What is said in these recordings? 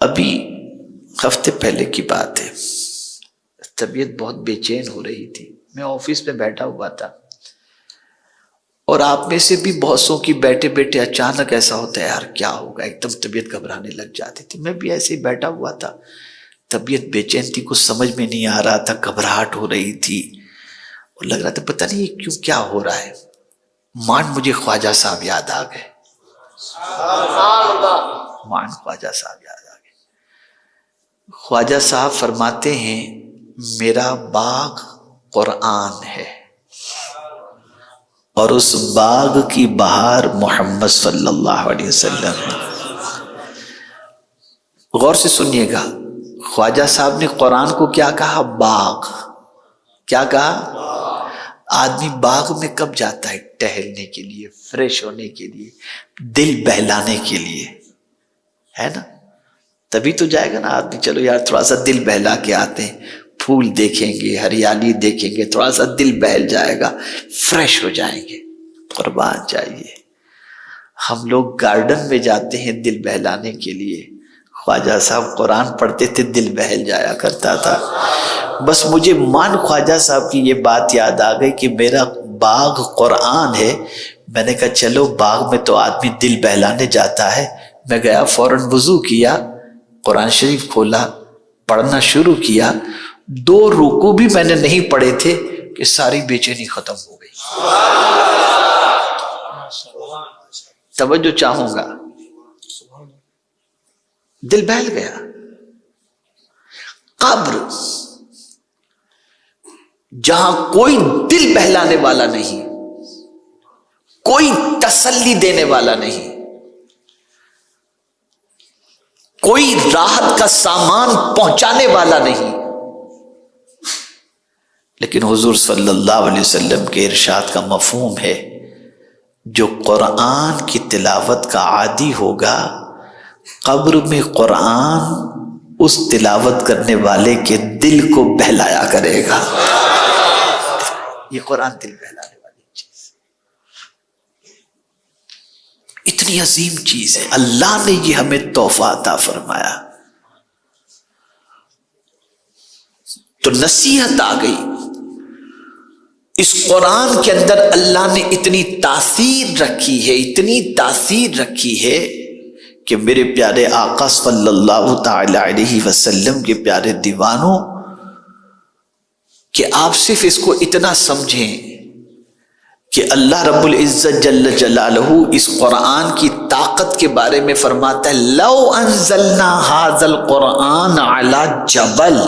ابھی ہفتے پہلے کی بات ہے، طبیعت بہت بے چین ہو رہی تھی، میں آفس میں بیٹھا ہوا تھا، اور آپ میں سے بھی بہت سو کی بیٹھے بیٹھے اچانک ایسا ہوتا ہے، یار کیا ہوگا، ایک دم طبیعت گھبرانے لگ جاتی تھی۔ میں بھی ایسے ہی بیٹھا ہوا تھا، طبیعت بے چین تھی، کچھ سمجھ میں نہیں آ رہا تھا، گھبراہٹ ہو رہی تھی، اور لگ رہا تھا پتہ نہیں یہ کیوں، کیا ہو رہا ہے۔ مجھے خواجہ صاحب یاد آ گئے، خواجہ صاحب یاد آ گئے۔ خواجہ صاحب فرماتے ہیں میرا باغ قرآن ہے، اور اس باغ کی بہار محمد صلی اللہ علیہ وسلم۔ غور سے سنیے گا، خواجہ صاحب نے قرآن کو کیا کہا؟ باغ۔ کیا کہا؟ آدمی باغ میں کب جاتا ہے؟ ٹہلنے کے لیے، فریش ہونے کے لیے، دل بہلانے کے لیے، ہے نا؟ تبھی تو جائے گا نا آدمی، چلو یار تھوڑا سا دل بہلا کے آتے ہیں، پھول دیکھیں گے، ہریالی دیکھیں گے، تھوڑا سا دل بہل جائے گا، فریش ہو جائیں گے۔ قربان چاہیے۔ ہم لوگ گارڈن میں جاتے ہیں دل بہلانے کے لیے، خواجہ صاحب قرآن پڑھتے تھے، دل بہل جایا کرتا تھا۔ بس مجھے خواجہ صاحب کی یہ بات یاد آ گئی کہ میرا باغ قرآن ہے۔ میں نے کہا چلو باغ میں تو آدمی دل بہلانے جاتا ہے۔ میں گیا، فوراً وضو کیا، قرآن شریف کھولا، پڑھنا شروع کیا۔ 2 رکوع بھی میں نے نہیں پڑھے تھے کہ ساری بے چینی ختم ہو گئی۔ توجہ چاہوں گا، دل بہل گیا۔ قبر جہاں کوئی دل بہلانے والا نہیں، کوئی تسلی دینے والا نہیں، کوئی راحت کا سامان پہنچانے والا نہیں، لیکن حضور صلی اللہ علیہ وسلم کے ارشاد کا مفہوم ہے، جو قرآن کی تلاوت کا عادی ہوگا، قبر میں قرآن اس تلاوت کرنے والے کے دل کو بہلایا کرے گا۔ یہ قرآن دل بہلانے والی چیز، اتنی عظیم چیز ہے، اللہ نے یہ ہمیں تحفہ عطا فرمایا۔ تو نصیحت آ گئی، اس قرآن کے اندر اللہ نے اتنی تاثیر رکھی ہے، اتنی تاثیر رکھی ہے کہ میرے پیارے آقا صلی اللہ تعالی علیہ وسلم کے پیارے دیوانوں، کہ آپ صرف اس کو اتنا سمجھیں کہ اللہ رب العزت جل جلالہ اس قرآن کی طاقت کے بارے میں فرماتا ہے، لو انزلنا ھذا القرآن علی جبل،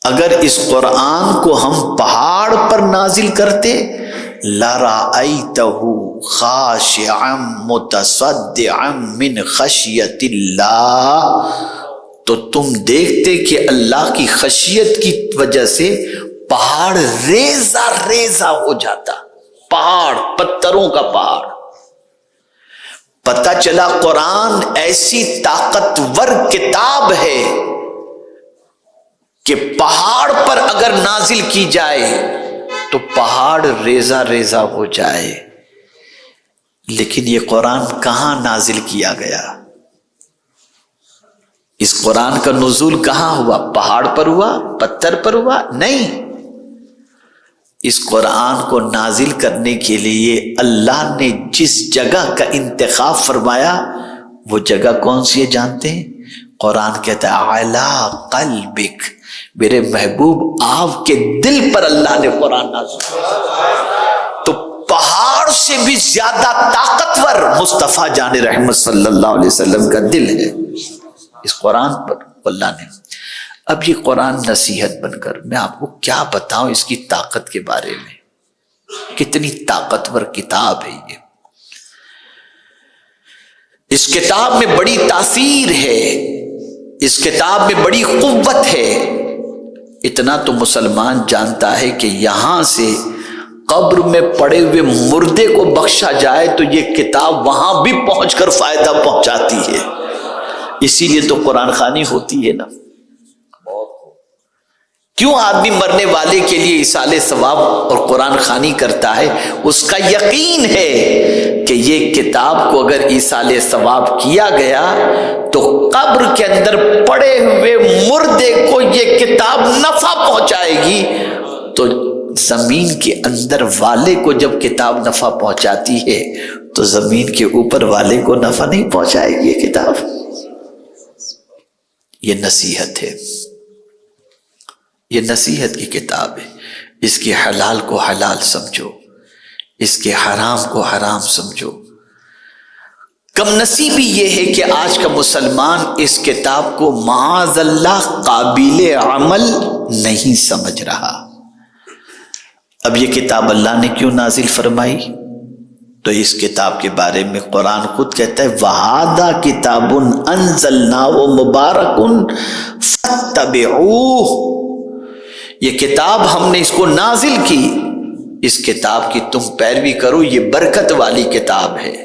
اگر اس قرآن کو ہم پہاڑ پر نازل کرتے، لرأیتہ خاشعا متصدعا من خشیت اللہ، تو تم دیکھتے کہ اللہ کی خشیت کی وجہ سے پہاڑ ریزہ ریزہ ہو جاتا، پہاڑ، پتھروں کا پہاڑ۔ پتہ چلا قرآن ایسی طاقتور کتاب ہے کہ پہاڑ پر اگر نازل کی جائے تو پہاڑ ریزہ ریزہ ہو جائے۔ لیکن یہ قرآن کہاں نازل کیا گیا؟ اس قرآن کا نزول کہاں ہوا؟ پہاڑ پر ہوا؟ پتھر پر ہوا؟ نہیں، اس قرآن کو نازل کرنے کے لیے اللہ نے جس جگہ کا انتخاب فرمایا، وہ جگہ کون سی ہے جانتے ہیں؟ قرآن کہتا ہے علی قلبک، میرے محبوب آپ کے دل پر اللہ نے قرآن نازل کیا۔ تو پہاڑ سے بھی زیادہ طاقتور مصطفیٰ جان رحمت صلی اللہ علیہ وسلم کا دل ہے، اس قرآن پر اللہ نے۔ اب یہ قرآن نصیحت بن کر میں آپ کو کیا بتاؤں اس کی طاقت کے بارے میں، کتنی طاقتور کتاب ہے یہ۔ اس کتاب میں بڑی تاثیر ہے، اس کتاب میں بڑی قوت ہے۔ اتنا تو مسلمان جانتا ہے کہ یہاں سے قبر میں پڑے ہوئے مردے کو بخشا جائے تو یہ کتاب وہاں بھی پہنچ کر فائدہ پہنچاتی ہے، اسی لیے تو قرآن خوانی ہوتی ہے نا۔ کیوں آدمی مرنے والے کے لیے ایصال ثواب اور قرآن خوانی کرتا ہے؟ اس کا یقین ہے کہ یہ کتاب کو اگر ایصال ثواب کیا گیا تو قبر کے اندر پڑے ہوئے مردے کو یہ کتاب نفع پہنچائے گی، تو زمین کے اندر والے کو جب کتاب نفع پہنچاتی ہے تو زمین کے اوپر والے کو نفع نہیں پہنچائے گی یہ کتاب۔ یہ نصیحت ہے، یہ نصیحت کی کتاب ہے۔ اس کے حلال کو حلال سمجھو، اس کے حرام کو حرام سمجھو۔ کم نصیبی یہ ہے کہ آج کا مسلمان اس کتاب کو معاذ اللہ قابل عمل نہیں سمجھ رہا۔ اب یہ کتاب اللہ نے کیوں نازل فرمائی؟ تو اس کتاب کے بارے میں قرآن خود کہتا ہے وَهَذَا كِتَابٌ أَنزَلْنَاهُ مُبَارَكٌ فَاتَّبِعُوهُ، یہ کتاب ہم نے اس کو نازل کی، اس کتاب کی تم پیروی کرو، یہ برکت والی کتاب ہے۔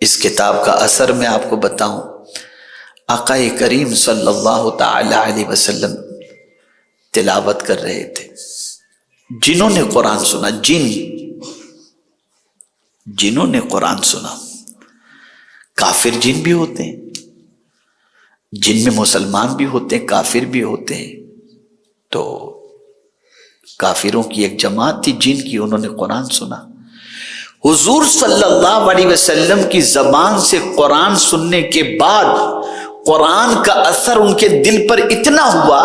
اس کتاب کا اثر میں آپ کو بتاؤں، آقا کریم صلی اللہ تعالی علیہ وسلم تلاوت کر رہے تھے، جنہوں نے قرآن سنا، جنہوں نے قرآن سنا، کافر جن بھی ہوتے ہیں، جن میں مسلمان بھی ہوتے ہیں کافر بھی ہوتے ہیں، تو کافروں کی ایک جماعت تھی جن کی، انہوں نے قرآن سنا۔ حضور صلی اللہ علیہ وسلم کی زبان سے قرآن سننے کے بعد قرآن کا اثر ان کے دل پر اتنا ہوا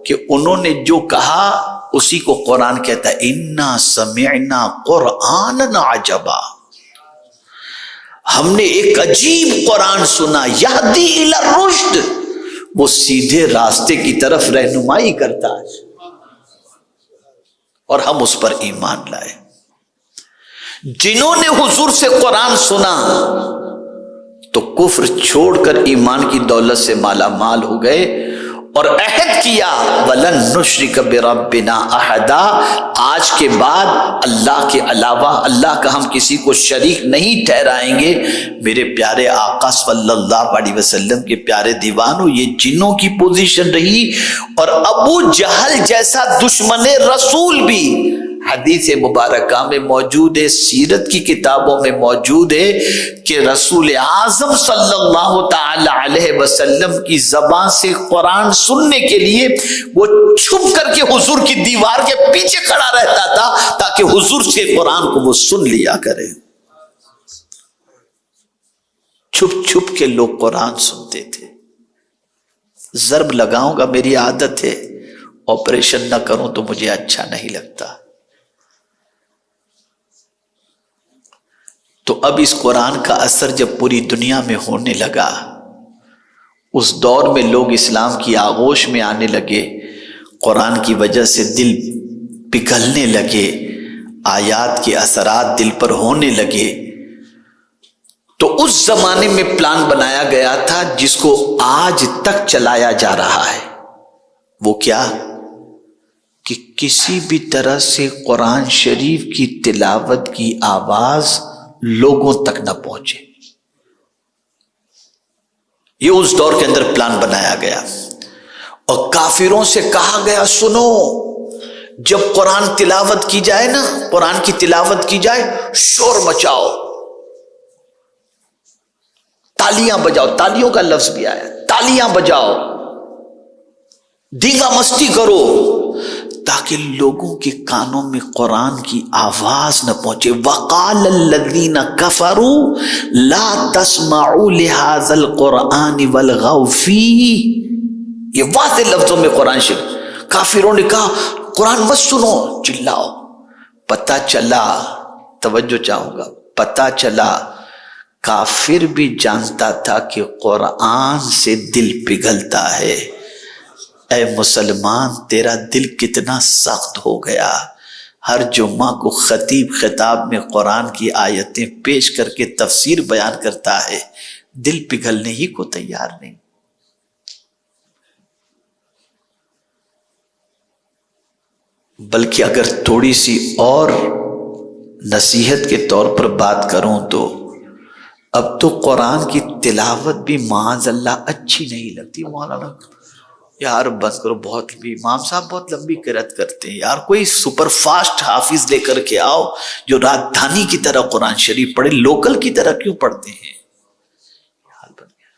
کہ انہوں نے جو کہا اسی کو قرآن کہتا ہے اِنَّا سَمِعْنَا قُرْآنًا عَجَبًا، ہم نے ایک عجیب قرآن سنا، یہدی الی الرشد، وہ سیدھے راستے کی طرف رہنمائی کرتا ہے، اور ہم اس پر ایمان لائے۔ جنہوں نے حضور سے قرآن سنا تو کفر چھوڑ کر ایمان کی دولت سے مالا مال ہو گئے اور عہد کیا وَلَن نُشْرِكَ بِرَبِّنَا أَحَدًا، آج کے بعد اللہ کے علاوہ اللہ کا ہم کسی کو شریک نہیں ٹھہرائیں گے۔ میرے پیارے آقا صلی اللہ علیہ وسلم کے پیارے دیوانوں، یہ جنوں کی پوزیشن رہی، اور ابو جہل جیسا دشمن رسول بھی حدیث مبارکہ میں موجود ہے، سیرت کی کتابوں میں موجود ہے کہ رسول اعظم صلی اللہ تعالی علیہ وسلم کی زبان سے قرآن سننے کے لیے وہ چھپ کر کے حضور کی دیوار کے پیچھے کھڑا رہتا تھا تاکہ حضور سے قرآن کو وہ سن لیا کرے۔ چھپ چھپ کے لوگ قرآن سنتے تھے۔ ضرب لگاؤں گا، میری عادت ہے، آپریشن نہ کروں تو مجھے اچھا نہیں لگتا۔ تو اب اس قرآن کا اثر جب پوری دنیا میں ہونے لگا، اس دور میں لوگ اسلام کی آغوش میں آنے لگے، قرآن کی وجہ سے دل پگھلنے لگے، آیات کے اثرات دل پر ہونے لگے، تو اس زمانے میں پلان بنایا گیا تھا جس کو آج تک چلایا جا رہا ہے۔ وہ کیا؟ کہ کسی بھی طرح سے قرآن شریف کی تلاوت کی آواز لوگوں تک نہ پہنچے۔ یہ اس دور کے اندر پلان بنایا گیا، اور کافروں سے کہا گیا سنو، جب قرآن تلاوت کی جائے نا، قرآن کی تلاوت کی جائے، شور مچاؤ، تالیاں بجاؤ، تالیوں کا لفظ بھی آیا، تالیاں بجاؤ، دیگا مستی کرو، تاکہ لوگوں کے کانوں میں قرآن کی آواز نہ پہنچے۔ وَقَالَ الَّذِينَ كَفَرُوا لَا تَسْمَعُوا لِهَذَا الْقُرْآنِ وَالْغَوْا فِيهِ، یہ واضح لفظوں میں قرآن شریف، کافروں نے کہا قرآن مت سنو، چلاؤ۔ پتہ چلا، توجہ چاہوں گا، پتہ چلا کافر بھی جانتا تھا کہ قرآن سے دل پگھلتا ہے۔ اے مسلمان، تیرا دل کتنا سخت ہو گیا، ہر جمعہ کو خطیب خطاب میں قرآن کی آیتیں پیش کر کے تفسیر بیان کرتا ہے، دل پگھلنے ہی کو تیار نہیں۔ بلکہ اگر تھوڑی سی اور نصیحت کے طور پر بات کروں تو اب تو قرآن کی تلاوت بھی معاذ اللہ اچھی نہیں لگتی۔ مولانا یار بند کرو، بہت لمبی، امام صاحب بہت لمبی قرأت کرتے ہیں یار، کوئی سپر فاسٹ حافظ لے کر کے آؤ جو راجدھانی کی طرح قرآن شریف پڑھے، لوکل کی طرح کیوں پڑھتے ہیں؟ حال بن گیا۔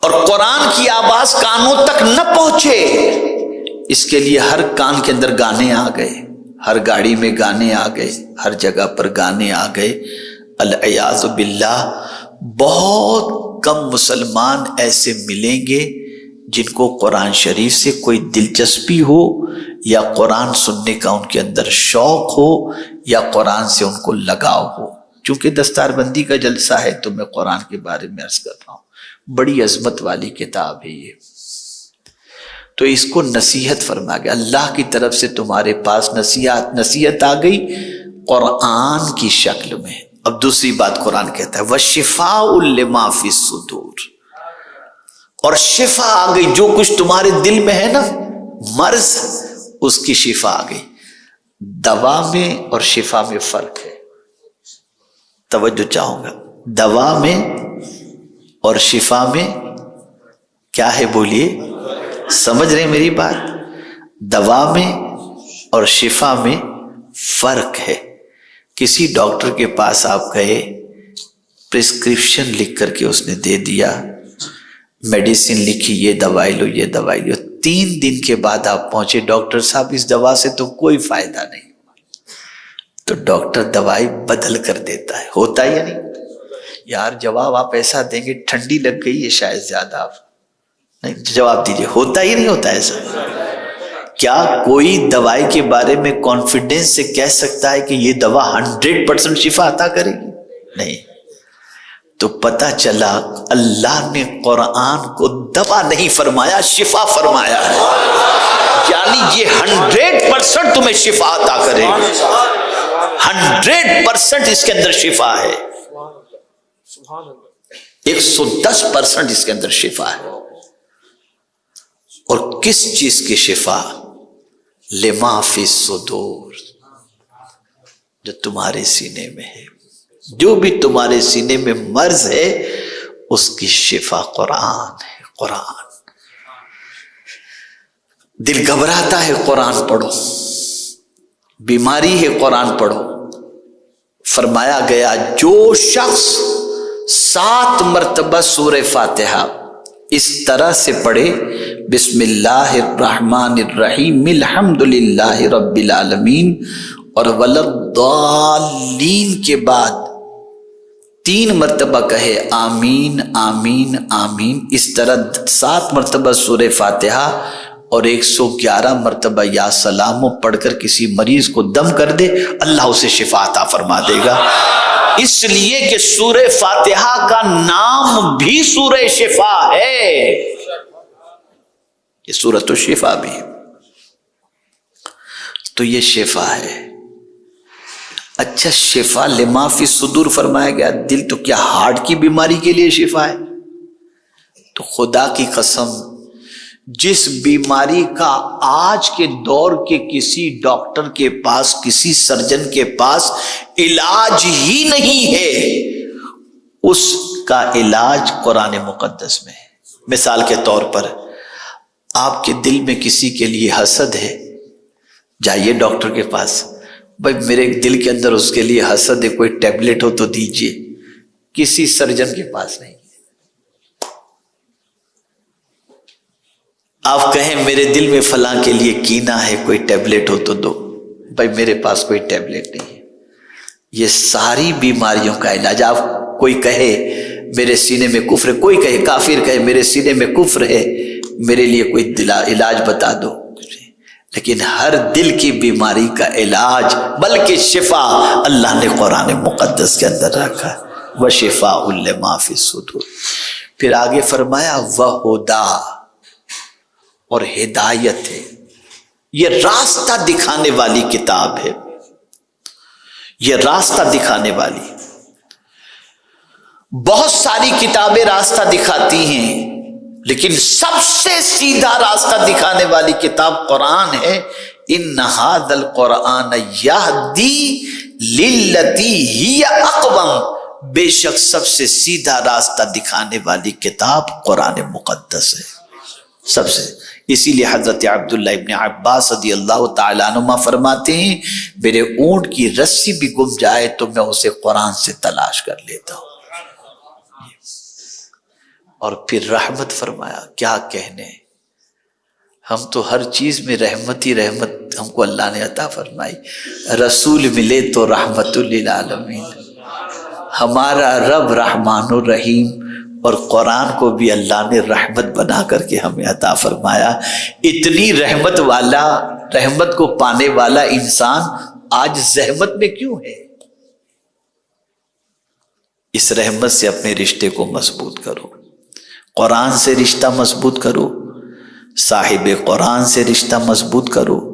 اور قرآن کی آواز کانوں تک نہ پہنچے اس کے لیے ہر کان کے اندر گانے آ گئے، ہر گاڑی میں گانے آ گئے، ہر جگہ پر گانے آ گئے۔ العیاذ باللہ بہت کم مسلمان ایسے ملیں گے جن کو قرآن شریف سے کوئی دلچسپی ہو، یا قرآن سننے کا ان کے اندر شوق ہو، یا قرآن سے ان کو لگاؤ ہو۔ چونکہ دستار بندی کا جلسہ ہے تو میں قرآن کے بارے میں عرض کر رہا ہوں، بڑی عظمت والی کتاب ہے یہ۔ تو اس کو نصیحت فرما گیا، اللہ کی طرف سے تمہارے پاس نصیحت آ گئی قرآن کی شکل میں۔ اب دوسری بات قرآن کہتا ہے وَشِفَاءٌ لِمَا فِي الصُّدُورِ، اور شفا آ گئی، جو کچھ تمہارے دل میں ہے نا مرض، اس کی شفا آ گئی۔ دوا میں اور شفا میں فرق ہے، توجہ چاہوں گا، دوا میں اور شفا میں کیا ہے بولیے؟ سمجھ رہے میری بات؟ دوا میں اور شفا میں فرق ہے۔ کسی ڈاکٹر کے پاس آپ گئے، پرسکرپشن لکھ کر کے اس نے دے دیا، میڈیسن لکھی، یہ دوائی لو، یہ دوائی لو، 3 دن کے بعد آپ پہنچے، ڈاکٹر صاحب اس دوا سے تو کوئی فائدہ نہیں، تو ڈاکٹر دوائی بدل کر دیتا ہے، ہوتا ہے یا نہیں؟ یار جواب آپ ایسا دیں گے ٹھنڈی لگ گئی ہے شاید زیادہ، آپ نہیں جواب دیجئے، ہوتا ہی نہیں ہوتا ایسا؟ کیا کوئی دوائی کے بارے میں کانفیڈنس سے کہہ سکتا ہے کہ یہ دوا 100% شفا عطا کرے گی؟ نہیں۔ تو پتہ چلا اللہ نے قرآن کو دوا نہیں فرمایا، شفا فرمایا ہے، یعنی یہ 100% تمہیں شفا عطا کرے گی، 100% اس کے اندر شفا ہے، 110% اس کے اندر شفا ہے۔ اور کس چیز کی شفا؟ لما فی الصدور، جو تمہارے سینے میں ہے، جو بھی تمہارے سینے میں مرض ہے اس کی شفا قرآن ہے۔ قرآن، دل گھبراتا ہے قرآن پڑھو، بیماری ہے قرآن پڑھو۔ فرمایا گیا جو شخص 7 مرتبہ سورہ فاتحہ اس طرح سے پڑھے، بسم اللہ الرحمن الرحیم الحمدللہ رب العالمین اور وللضالین کے بعد 3 مرتبہ کہے آمین آمین آمین، اس طرح 7 مرتبہ سورہ فاتحہ اور 111 مرتبہ یا سلام پڑھ کر کسی مریض کو دم کر دے، اللہ اسے شفا عطا فرما دے گا۔ اس لیے کہ سورہ فاتحہ کا نام بھی سورہ شفا ہے، یہ سورۃ الشفا بھی ہے، تو یہ شفا ہے۔ اچھا شفا لما فی الصدور فرمایا گیا، دل تو کیا ہارٹ کی بیماری کے لیے شفا ہے؟ تو خدا کی قسم جس بیماری کا آج کے دور کے کسی ڈاکٹر کے پاس، کسی سرجن کے پاس علاج ہی نہیں ہے، اس کا علاج قرآن مقدس میں ہے۔ مثال کے طور پر آپ کے دل میں کسی کے لیے حسد ہے، جائیے ڈاکٹر کے پاس، بھائی میرے دل کے اندر اس کے لیے حسد ہے، کوئی ٹیبلٹ ہو تو دیجئے۔ کسی سرجن کے پاس نہیں۔ آپ کہیں میرے دل میں فلاں کے لیے کینہ ہے، کوئی ٹیبلٹ ہو تو دو، بھائی میرے پاس کوئی ٹیبلٹ نہیں ہے۔ یہ ساری بیماریوں کا علاج، آپ کوئی کہے میرے سینے میں کفر ہے، کوئی کہے کافر کہے میرے سینے میں کفر ہے، میرے لیے کوئی علاج بتا دو، لیکن ہر دل کی بیماری کا علاج بلکہ شفا اللہ نے قرآن مقدس کے اندر رکھا، وَشِفَاءٌ لِمَا فِي الصُّدُورِ۔ پھر آگے فرمایا وَہُدًى، اور ہدایت ہے، یہ راستہ دکھانے والی کتاب ہے، یہ راستہ دکھانے والی۔ بہت ساری کتابیں راستہ دکھاتی ہیں، لیکن سب سے سیدھا راستہ دکھانے والی کتاب قرآن ہے۔ ان ھذا القرآن یہدی للتی ہی اقوم بے شک سب سے سیدھا راستہ دکھانے والی کتاب قرآن مقدس ہے سب سے. اسی لیے حضرت عبداللہ ابن عباس رضی اللہ تعالیٰ عنہما فرماتے ہیں میرے اونٹ کی رسی بھی گم جائے تو میں اسے قرآن سے تلاش کر لیتا ہوں. اور پھر رحمت فرمایا، کیا کہنے، ہم تو ہر چیز میں رحمت ہی رحمت ہم کو اللہ نے عطا فرمائی. رسول ملے تو رحمت للعالمین. ہمارا رب رحمان الرحیم، اور قرآن کو بھی اللہ نے رحمت بنا کر کے ہمیں عطا فرمایا. اتنی رحمت والا، رحمت کو پانے والا انسان آج زحمت میں کیوں ہے؟ اس رحمت سے اپنے رشتے کو مضبوط کرو، قرآن سے رشتہ مضبوط کرو، صاحب قرآن سے رشتہ مضبوط کرو.